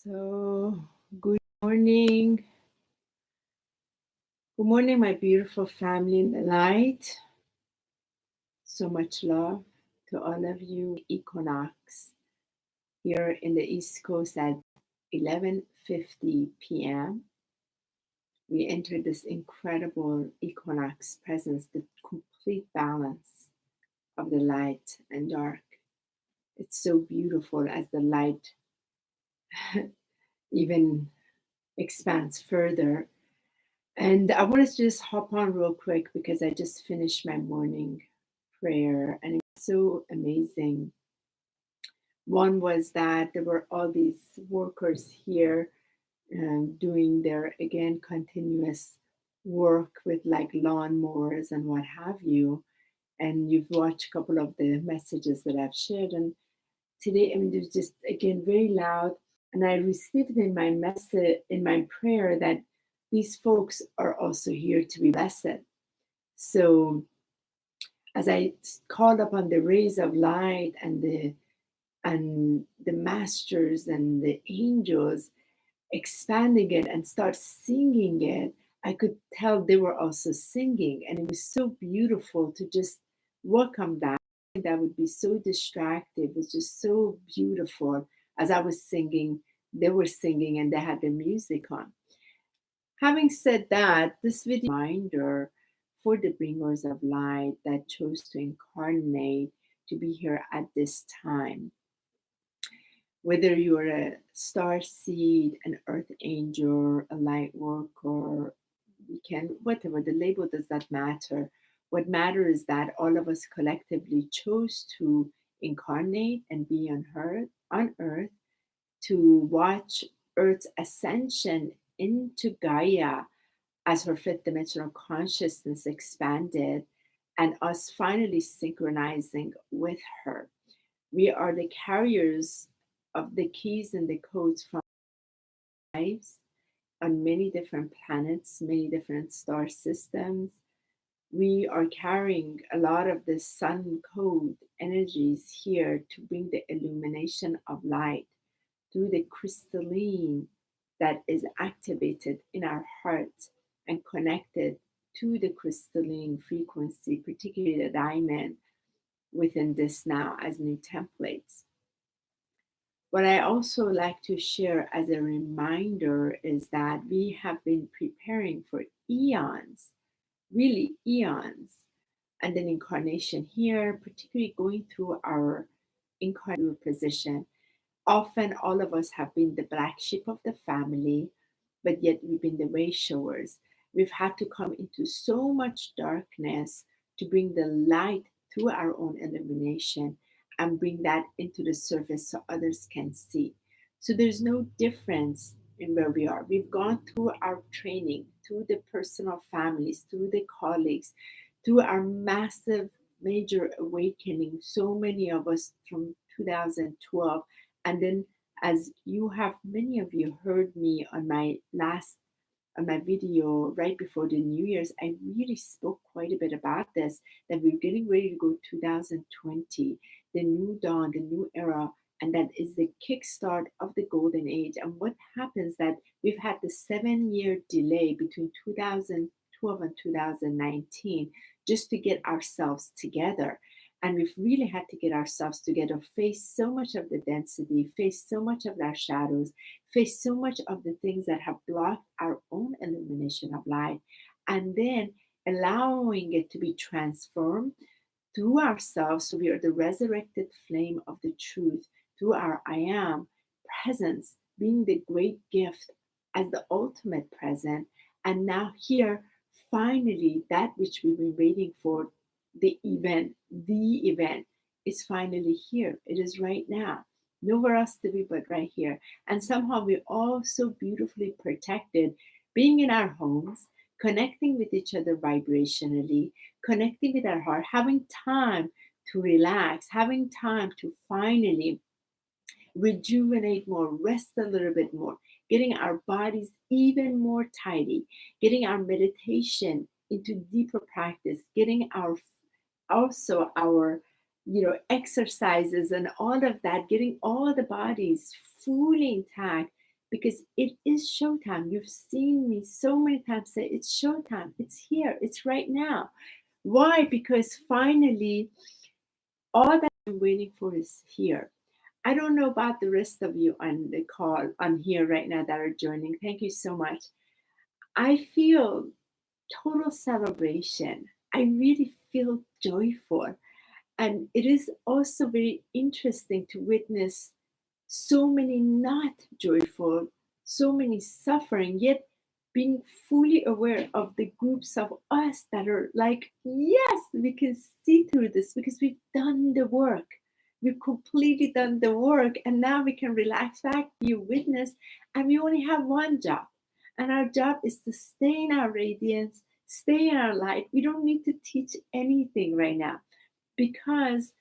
So, good morning. Good morning, my beautiful family in the light. So much love to all of you. Equinox here in the East Coast at 11:50 p.m. We entered this incredible equinox presence, the complete balance of the light and dark. It's so beautiful as the light even expands further. And I want to just hop on real quick because I just finished my morning prayer and it's so amazing. One was that there were all these workers here doing their, again, continuous work with like lawnmowers and what have you. And you've watched a couple of the messages that I've shared. And today, I mean, it was just, again, very loud. And I received in my message, in my prayer, that these folks are also here to be blessed. So as I called upon the rays of light and the masters and the angels, expanding it and start singing it, I could tell they were also singing. And it was so beautiful to just welcome that. That would be so distracted. It was just so beautiful. As I was singing, they were singing and they had the music on. Having said that, this video reminder for the bringers of light that chose to incarnate to be here at this time. Whether you're a StarSeed, an earth angel, a light worker, whatever the label does not matter. What matters is that all of us collectively chose to incarnate and be on earth to watch Earth's ascension into Gaia as her fifth dimensional consciousness expanded and us finally synchronizing with her. We are the carriers of the keys and the codes from lives on many different planets, many different star systems. We are carrying a lot of the sun code energies here to bring the illumination of light through the crystalline that is activated in our heart and connected to the crystalline frequency, particularly the diamond within this now as new templates. What I also like to share as a reminder is that we have been preparing for eons, really eons, and an incarnation here, particularly going through our incarnate position. Often, all of us have been the black sheep of the family, but yet we've been the way showers. We've had to come into so much darkness to bring the light through our own illumination and bring that into the surface so others can see. So there's no difference in where we are. We've gone through our training, through the personal families, through the colleagues, through our massive major awakening, so many of us from 2012. And then, as you have, many of you heard me on my video right before the New Year's, I really spoke quite a bit about this, that we're getting ready to go 2020, the new dawn, the new era, and that is the kickstart of the golden age. And what happens that we've had the 7-year delay between 2012 and 2019 just to get ourselves together. And we've really had to get ourselves together, face so much of the density, face so much of our shadows, face so much of the things that have blocked our own illumination of light, and then allowing it to be transformed through ourselves. So we are the resurrected flame of the truth through our I am presence, being the great gift as the ultimate present. And now, here, finally, that which we've been waiting for, the event is finally here. It is right now. Nowhere else to be but right here. And somehow we're all so beautifully protected, being in our homes, connecting with each other vibrationally, connecting with our heart, having time to relax, having time to finally rejuvenate more, rest a little bit more, getting our bodies even more tidy, getting our meditation into deeper practice, getting our exercises and all of that, getting all the bodies fully intact because it is showtime. You've seen me so many times say, it's showtime. It's here. It's right now. Why? Because finally, all that I'm waiting for is here. I don't know about the rest of you on the call on here right now that are joining. Thank you so much. I feel total celebration. I really feel joyful. And it is also very interesting to witness so many not joyful, so many suffering, yet being fully aware of the groups of us that are like, yes, we can see through this because we've done the work. We've completely done the work, and now we can relax back, be a witness, and we only have one job. And our job is to stay in our radiance, stay in our light. We don't need to teach anything right now because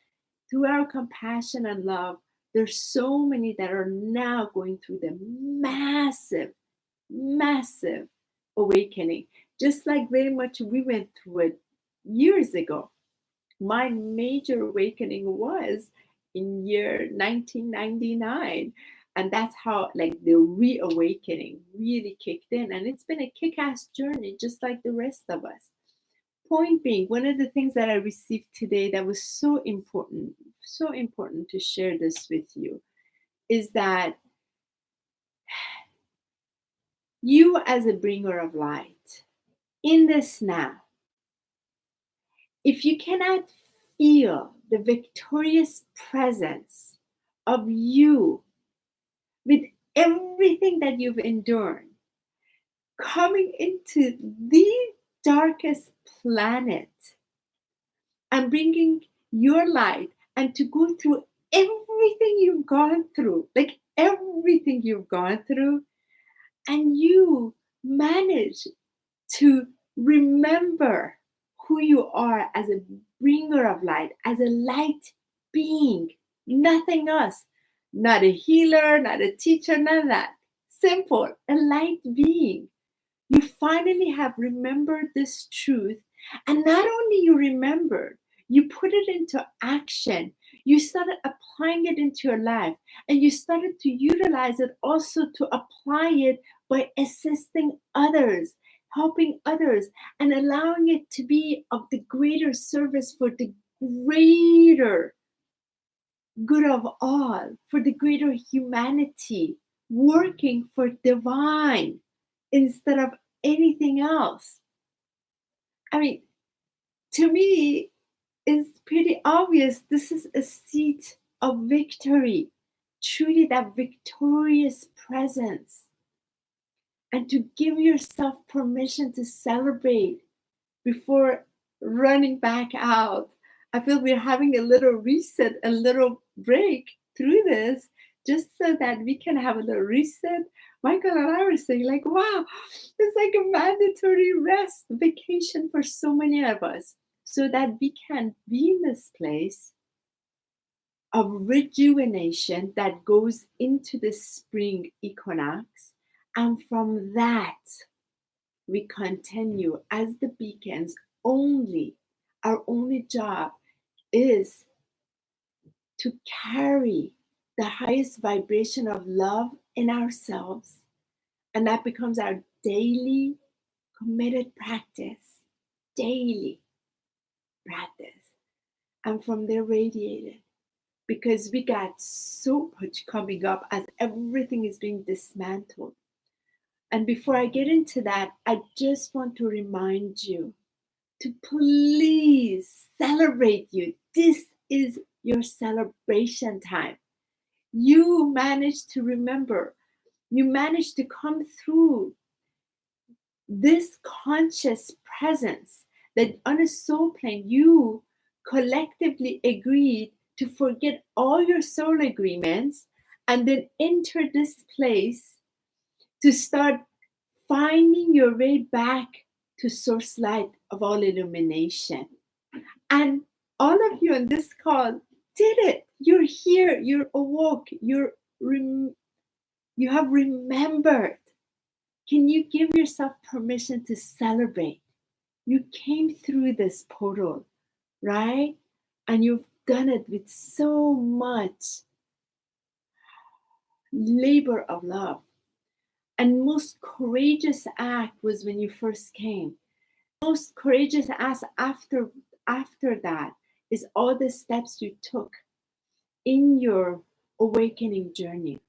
through our compassion and love, there's so many that are now going through the massive, massive awakening. Just like very much we went through it years ago. My major awakening was in year 1999. And that's how like the reawakening really kicked in. And it's been a kick-ass journey, just like the rest of us. Point being, one of the things that I received today that was so important to share this with you, is that you as a bringer of light in this now, if you cannot feel the victorious presence of you with everything that you've endured, coming into the darkest planet and bringing your light, and to go through everything you've gone through, like everything you've gone through, and you manage to remember who you are as a bringer of light, as a light being, nothing else, not a healer, not a teacher, none of that. Simple, a light being. You finally have remembered this truth, and not only you remembered, you put it into action. You started applying it into your life, and you started to utilize it also to apply it by assisting others, helping others, and allowing it to be of the greater service for the greater good of all, for the greater humanity, working for divine instead of anything else. I mean, to me, it's pretty obvious this is a seat of victory, truly that victorious presence. And to give yourself permission to celebrate before running back out. I feel we're having a little reset, a little break through this, just so that we can have a little reset. Michael and I were saying, like, wow, it's like a mandatory rest, vacation for so many of us, so that we can be in this place of rejuvenation that goes into the spring equinox. And from that, we continue as the beacons. Our only job is to carry the highest vibration of love in ourselves. And that becomes our daily committed practice, daily practice. And from there, radiated. Because we got so much coming up as everything is being dismantled. And before I get into that, I just want to remind you to please celebrate you. This is your celebration time. You managed to remember. You managed to come through this conscious presence that on a soul plane, you collectively agreed to forget all your soul agreements and then enter this place to start finding your way back to source light of all illumination. And all of you on this call did it. You're here, you're awoke, you have remembered. Can you give yourself permission to celebrate? You came through this portal, right? And you've done it with so much labor of love. And most courageous act was when you first came. Most courageous act after that is all the steps you took in your awakening journey.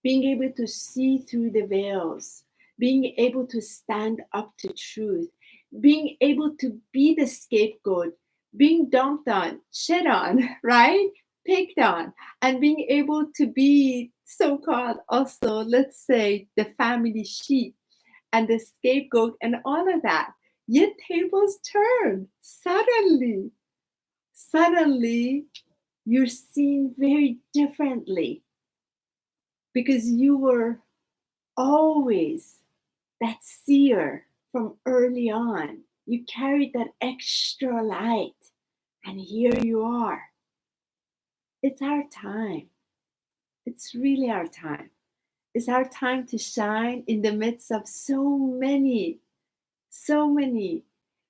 Being able to see through the veils, being able to stand up to truth, being able to be the scapegoat, being dumped on, shit on, right? Picked on, and being able to be so called also, let's say, the family sheep and the scapegoat and all of that. Yet tables turn. Suddenly, you're seen very differently because you were always that seer from early on. You carried that extra light, and here you are. It's our time. It's really our time. It's our time to shine in the midst of so many,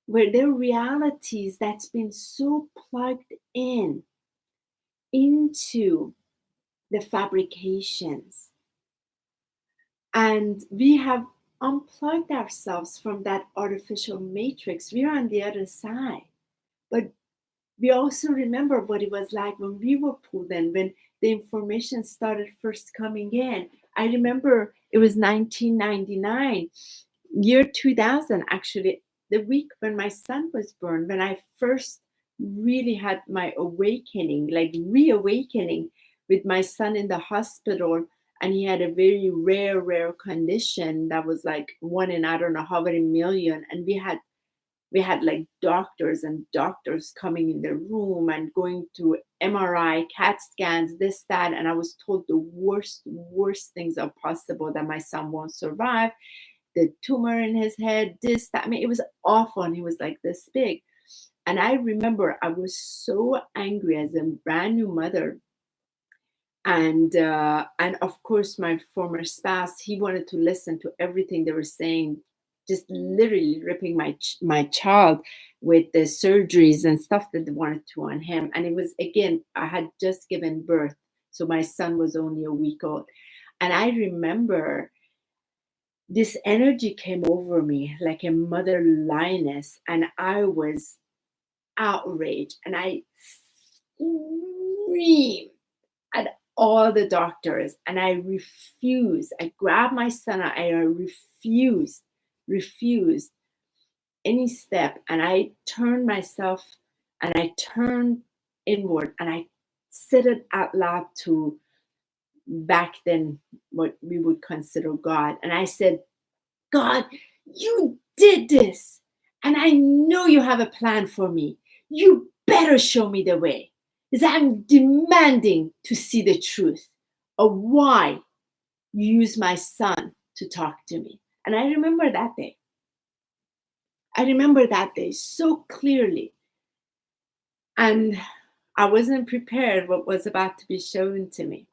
where there are realities that's been so plugged in into the fabrications. And we have unplugged ourselves from that artificial matrix. We're on the other side. But we also remember what it was like when we were pulled in, when the information started first coming in. I remember it was 1999, year 2000, actually, the week when my son was born, when I first really had my awakening, like reawakening with my son in the hospital. And he had a very rare condition that was like one in I don't know how many million. And we had like doctors and doctors coming in the room and going to MRI, CAT scans, this, that. And I was told the worst things are possible, that my son won't survive, the tumor in his head, this, that. I mean, it was awful. And he was like this big. And I remember I was so angry as a brand new mother. And of course, my former spouse, he wanted to listen to everything they were saying, just literally ripping my child with the surgeries and stuff that they wanted to on him. And it was, again, I had just given birth, so my son was only a week old. And I remember this energy came over me like a mother lioness, and I was outraged, and I screamed at all the doctors, and I refused. I grabbed my son, I refused any step, and I turned myself and I turned inward, and I said it out loud to, back then, what we would consider God. And I said, God, you did this, and I know you have a plan for me. You better show me the way, because I'm demanding to see the truth of why you use my son to talk to me. And I remember that day. I remember that day so clearly. And I wasn't prepared what was about to be shown to me,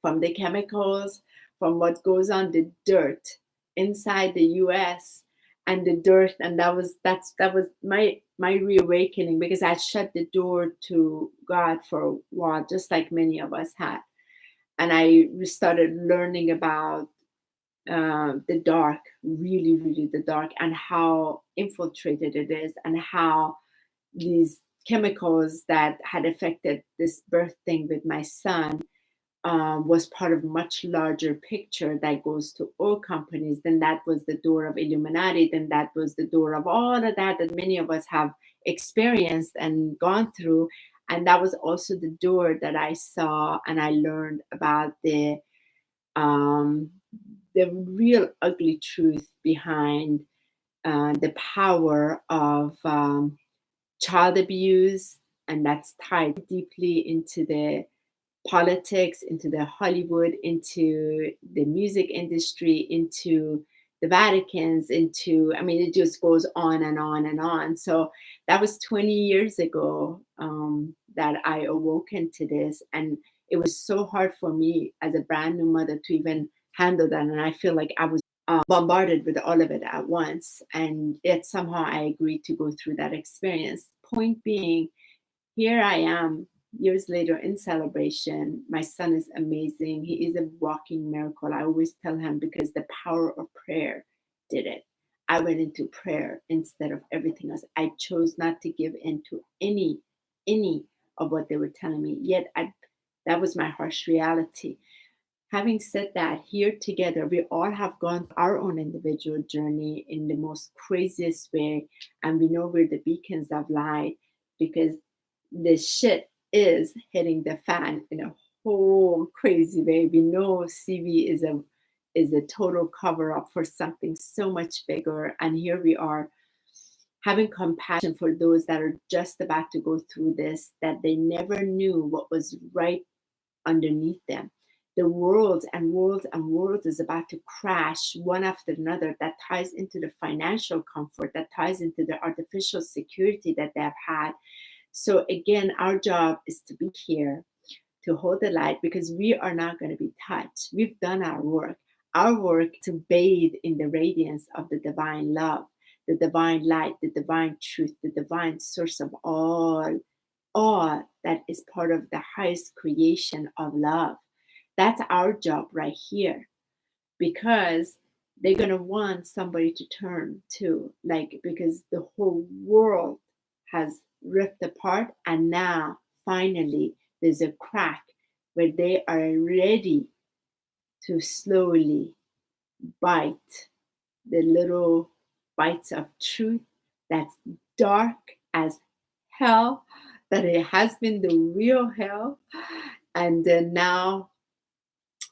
from the chemicals, from what goes on the dirt inside the US, and the dirt. And that was my reawakening, because I shut the door to God for a while, just like many of us had. And I started learning about the dark, really the dark, and how infiltrated it is, and how these chemicals that had affected this birth thing with my son was part of a much larger picture that goes to oil companies. Then that was the door of Illuminati. Then that was the door of all of that many of us have experienced and gone through. And that was also the door that I saw, and I learned about the real ugly truth behind the power of child abuse. And that's tied deeply into the politics, into the Hollywood, into the music industry, into the Vaticans, into, I mean, it just goes on and on and on. So that was 20 years ago that I awoken to this. And it was so hard for me as a brand new mother to even handle that. And I feel like I was bombarded with all of it at once. And yet somehow I agreed to go through that experience. Point being, here I am years later in celebration. My son is amazing. He is a walking miracle. I always tell him because the power of prayer did it. I went into prayer instead of everything else. I chose not to give in to any of what they were telling me. Yet that was my harsh reality. Having said that, here together, we all have gone our own individual journey in the most craziest way, and we know we're the beacons of light because the shit is hitting the fan in a whole crazy way. We know CV is a total cover up for something so much bigger, and here we are having compassion for those that are just about to go through this, that they never knew what was right underneath them. The worlds and worlds and worlds is about to crash one after another. That ties into the financial comfort, that ties into the artificial security that they've had. So again, our job is to be here, to hold the light, because we are not going to be touched. We've done our work. Our work to bathe in the radiance of the divine love, the divine light, the divine truth, the divine source of all that is part of the highest creation of love. That's our job right here, because they're going to want somebody to turn to, like, because the whole world has ripped apart, and now finally there's a crack where they are ready to slowly bite the little bites of truth that's dark as hell, that it has been the real hell, and then now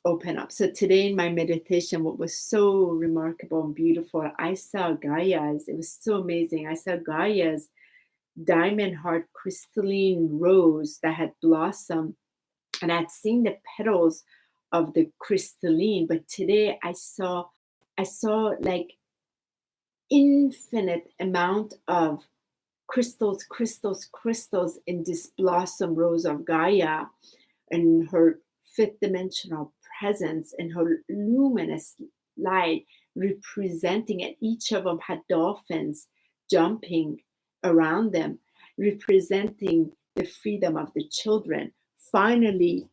open up. So today in my meditation, what was so remarkable and beautiful, I saw Gaia's, it was so amazing. I saw Gaia's diamond heart crystalline rose that had blossomed, and I'd seen the petals of the crystalline, but today I saw like infinite amount of crystals in this blossom rose of Gaia, and her fifth dimensional presence and her luminous light representing, and each of them had dolphins jumping around them, representing the freedom of the children. Finally,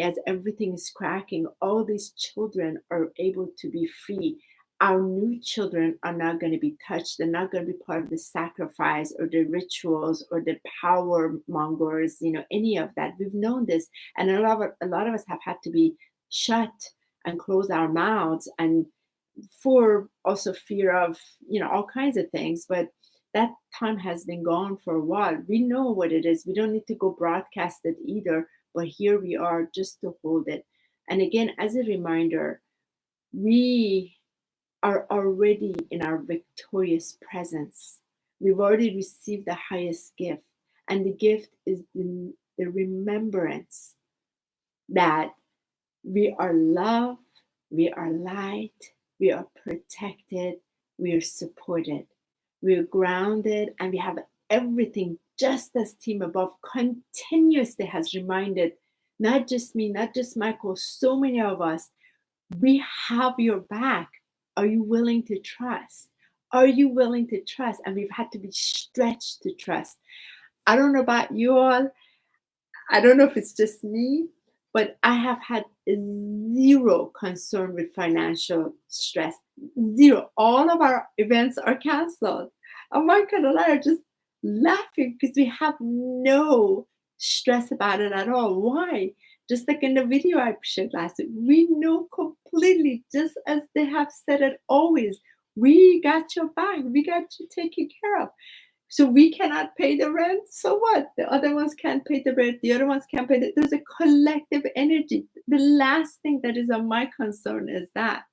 as everything is cracking, all these children are able to be free. Our new children are not going to be touched. They're not going to be part of the sacrifice or the rituals or the power mongers, any of that. We've known this. And a lot of us have had to be shut and close our mouths, and for also fear of, all kinds of things. But that time has been gone for a while. We know what it is. We don't need to go broadcast it either. But here we are just to hold it. And again, as a reminder, we are already in our victorious presence. We've already received the highest gift. And the gift is the remembrance that we are loved, we are light, we are protected, we are supported, we are grounded, and we have everything, just as Team Above continuously has reminded, not just me, not just Michael, so many of us, we have your back. Are you willing to trust? Are you willing to trust? And we've had to be stretched to trust. I don't know about you all. I don't know if it's just me, but I have had zero concern with financial stress. Zero. All of our events are canceled. And Michael and I are just laughing because we have no stress about it at all. Why? Just like in the video I shared last week, we know completely, just as they have said it always, we got your back, we got you taken care of. So we cannot pay the rent. So what? The other ones can't pay the rent. The other ones can't pay. There's a collective energy. The last thing that is of my concern is that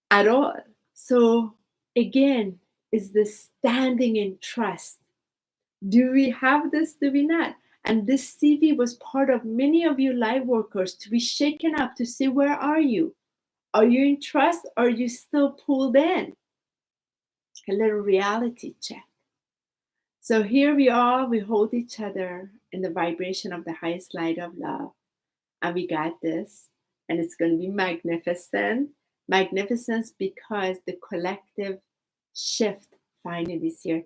at all. So again, is the standing in trust. Do we have this? Do we not? And this CV was part of many of you light workers to be shaken up, to say, where are you? Are you in trust? Or are you still pulled in? A little reality check. So here we are, we hold each other in the vibration of the highest light of love. And we got this. And it's going to be magnificent. Magnificence because the collective shift finally is here.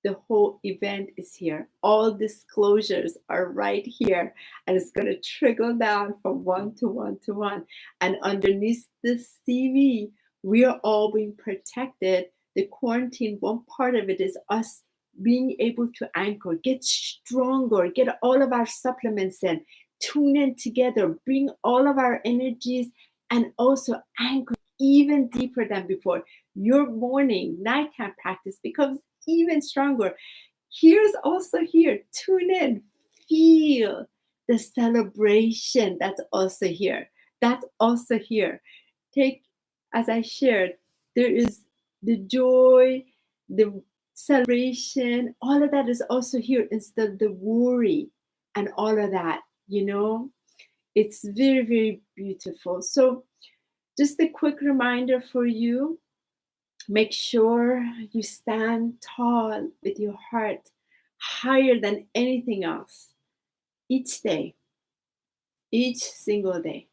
The whole event is here. All disclosures are right here. And it's going to trickle down from one to one to one. And underneath this CV, we are all being protected. The quarantine, one part of it is us being able to anchor, get stronger, get all of our supplements in, tune in together, bring all of our energies, and also anchor even deeper than before. Your morning, nighttime practice becomes even stronger. Here's also here. Tune in, feel the celebration that's also here. That's also here. Take, as I shared, there is the joy, the celebration, all of that is also here instead of the worry and all of that, you know. It's very, very beautiful. So just a quick reminder for you, make sure you stand tall with your heart higher than anything else each day, each single day,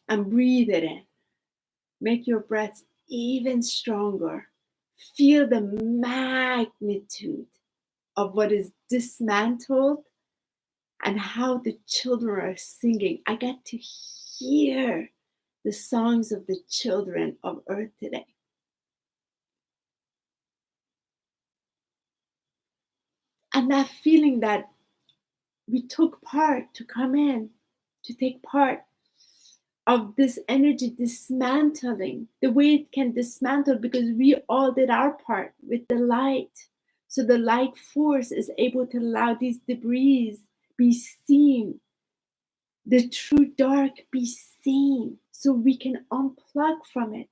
and breathe it in. Make your breaths even stronger. Feel the magnitude of what is dismantled and how the children are singing. I got to hear the songs of the children of Earth today. And that feeling that we took part to come in, to take part of this energy dismantling, the way it can dismantle because we all did our part with the light. So the light force is able to allow these debris be seen, the true dark be seen, so we can unplug from it,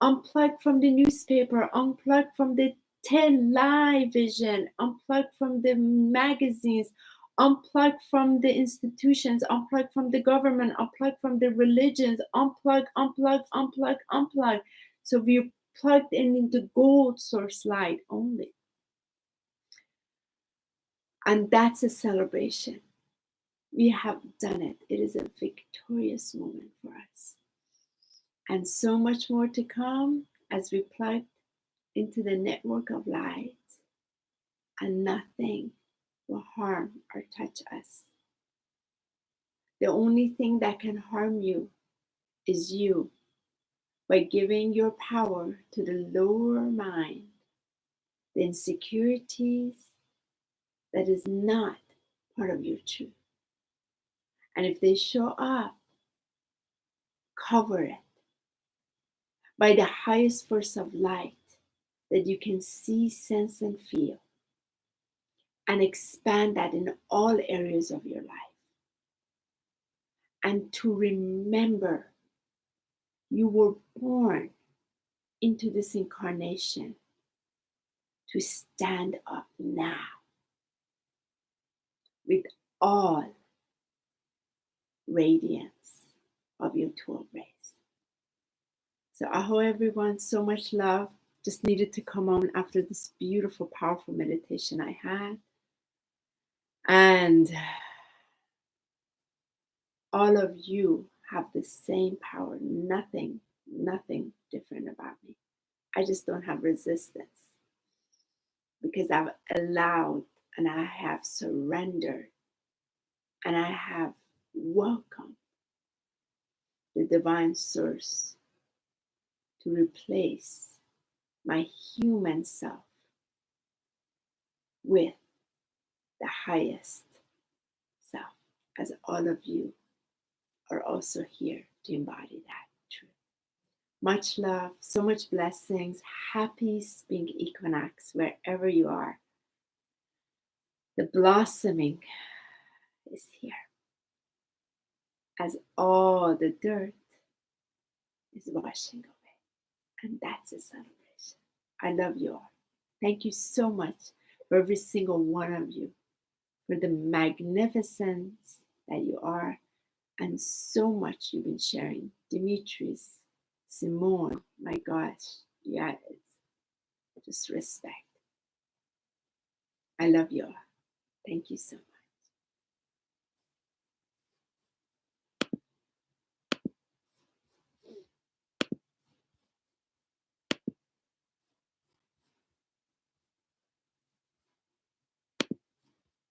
unplug from the newspaper, unplug from the 10 live vision, unplug from the magazines, unplug from the institutions, unplug from the government, unplug from the religions, unplug. So we're plugged in into gold source light only. And that's a celebration. We have done it. It is a victorious moment for us. And so much more to come as we plug into the network of light, and nothing will harm or touch us. The only thing that can harm you is you, by giving your power to the lower mind, the insecurities that is not part of your truth. And if they show up, cover it by the highest force of light that you can see, sense, and feel, and expand that in all areas of your life. And to remember, you were born into this incarnation to stand up now with all radiance of your 12 rays. So I hope everyone, so much love. Just needed to come on after this beautiful, powerful meditation I had. And all of you have the same power. Nothing different about me. I just don't have resistance because I've allowed and I have surrendered and I have welcomed the divine source to replace my human self with the highest self, as all of you are also here to embody that truth. Much love, so much blessings. Happy spring equinox wherever you are. The blossoming is here as all the dirt is washing away. And that's a celebration. I love you all. Thank you so much for every single one of you, for the magnificence that you are, and so much you've been sharing. Demetrius, Simone, my gosh, yeah, it's just respect. I love you all. Thank you so much.